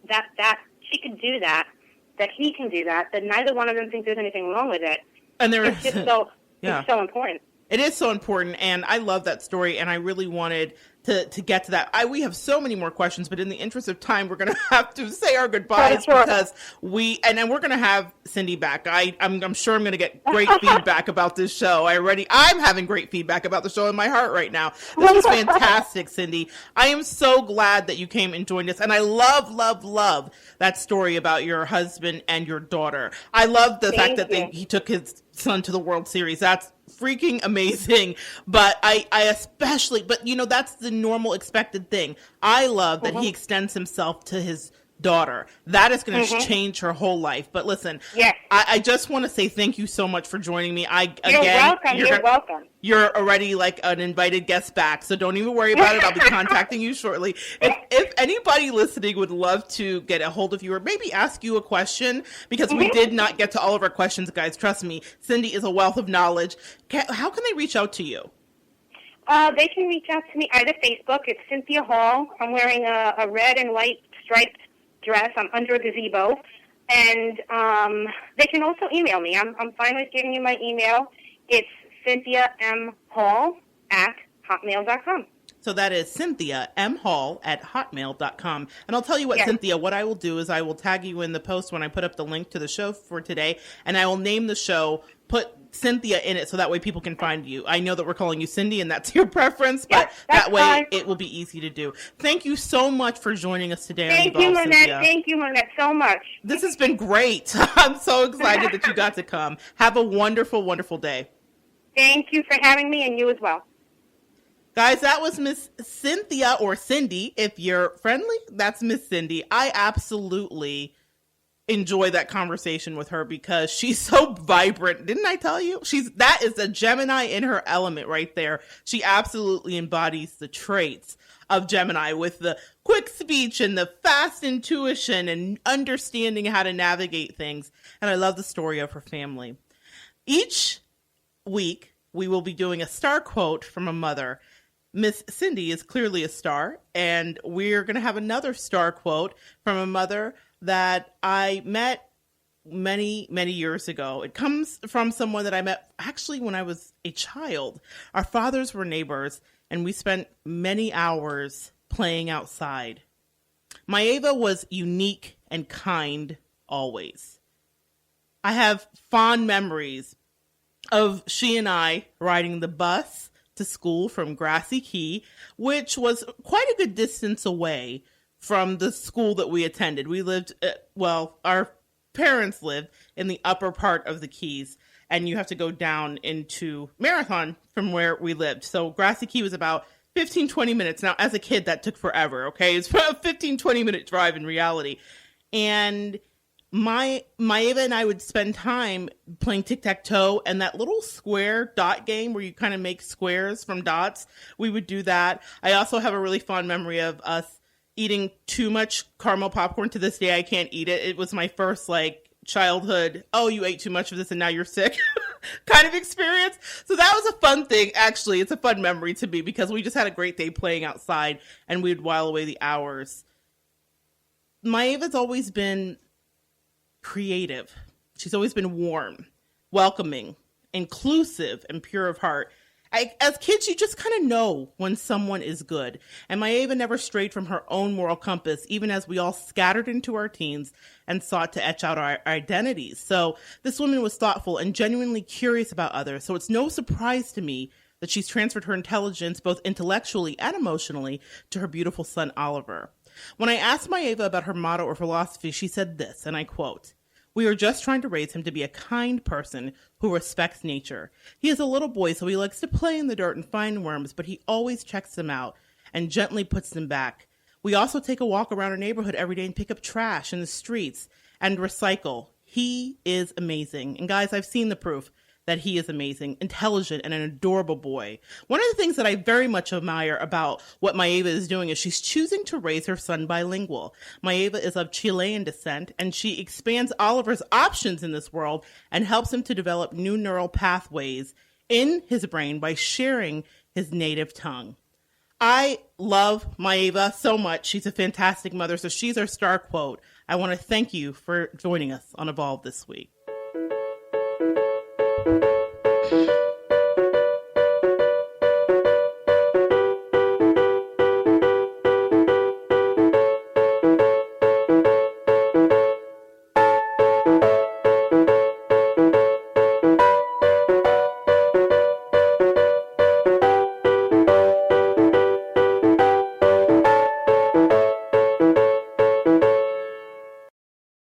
that she could do that he can do that neither one of them thinks there's anything wrong with it. And it's just so it's so important. It is so important, and I love that story, and I really wanted to get to that. We have so many more questions, but in the interest of time, we're going to have to say our goodbyes because then we're going to have Cindy back. I'm sure I'm going to get great feedback about this show. I'm having great feedback about the show in my heart right now. This is fantastic, Cindy. I am so glad that you came and joined us, and I love that story about your husband and your daughter. I love the fact that he took his son to the World Series. That's freaking amazing. But I especially, that's the normal expected thing. I love that he extends himself to his daughter. That is going to change her whole life. But listen, I just want to say thank you so much for joining me. You're welcome. You're already like an invited guest back, so don't even worry about it. I'll be contacting you shortly. If anybody listening would love to get a hold of you or maybe ask you a question, because we did not get to all of our questions, guys. Trust me, Cindy is a wealth of knowledge. How can they reach out to you? They can reach out to me either Facebook. It's Cynthia Hall. I'm wearing a red and white striped dress. I'm under a gazebo. And they can also email me. I'm fine with giving you my email. It's CynthiaMHall@hotmail.com. So that is CynthiaMHall@hotmail.com. And I'll tell you what, Cynthia, what I will do is I will tag you in the post when I put up the link to the show for today, and I will name the show, put Cynthia in it so that way people can find you. I know that we're calling you Cindy and that's your preference, but that way fine. It will be easy to do. Thank you so much for joining us today. Thank you, Monette. Thank you, Monette, so much. This has been great. I'm so excited that you got to come. Have a wonderful, wonderful day. Thank you for having me, and you as well. Guys, that was Miss Cynthia, or Cindy, if you're friendly. That's Miss Cindy. I absolutely enjoy that conversation with her because she's so vibrant. Didn't I tell you? That is a Gemini in her element right there. She absolutely embodies the traits of Gemini with the quick speech and the fast intuition and understanding how to navigate things. And I love the story of her family. Each week, we will be doing a star quote from a mother. Miss Cindy is clearly a star, and we're going to have another star quote from a mother that I met many, many years ago. It comes from someone that I met actually when I was a child. Our fathers were neighbors, and we spent many hours playing outside. Maeva was unique and kind always. I have fond memories of she and I riding the bus to school from Grassy Key, which was quite a good distance away from the school that we attended. We lived, our parents lived in the upper part of the Keys, and you have to go down into Marathon from where we lived. So Grassy Key was about 15, 20 minutes. Now, as a kid, that took forever, okay? It's about a 15, 20-minute drive in reality. And Maeva and I would spend time playing tic-tac-toe and that little square dot game where you kind of make squares from dots. We would do that. I also have a really fond memory of us eating too much caramel popcorn. To this day, I can't eat it. It was my first childhood, oh, you ate too much of this and now you're sick kind of experience. So that was a fun thing. Actually, it's a fun memory to me because we just had a great day playing outside and we'd while away the hours. Maeva's always been creative. She's always been warm, welcoming, inclusive, and pure of heart. As kids, you just kind of know when someone is good. And Maeva never strayed from her own moral compass, even as we all scattered into our teens and sought to etch out our identities. So this woman was thoughtful and genuinely curious about others. So it's no surprise to me that she's transferred her intelligence, both intellectually and emotionally, to her beautiful son, Oliver. When I asked Maeva about her motto or philosophy, she said this, and I quote, "We are just trying to raise him to be a kind person who respects nature. He is a little boy, so he likes to play in the dirt and find worms, but he always checks them out and gently puts them back. We also take a walk around our neighborhood every day and pick up trash in the streets and recycle. He is amazing." And guys, I've seen the proof that he is amazing, intelligent, and an adorable boy. One of the things that I very much admire about what Maeva is doing is she's choosing to raise her son bilingual. Maeva is of Chilean descent, and she expands Oliver's options in this world and helps him to develop new neural pathways in his brain by sharing his native tongue. I love Maeva so much. She's a fantastic mother. So she's our star quote. I want to thank you for joining us on Evolve this week.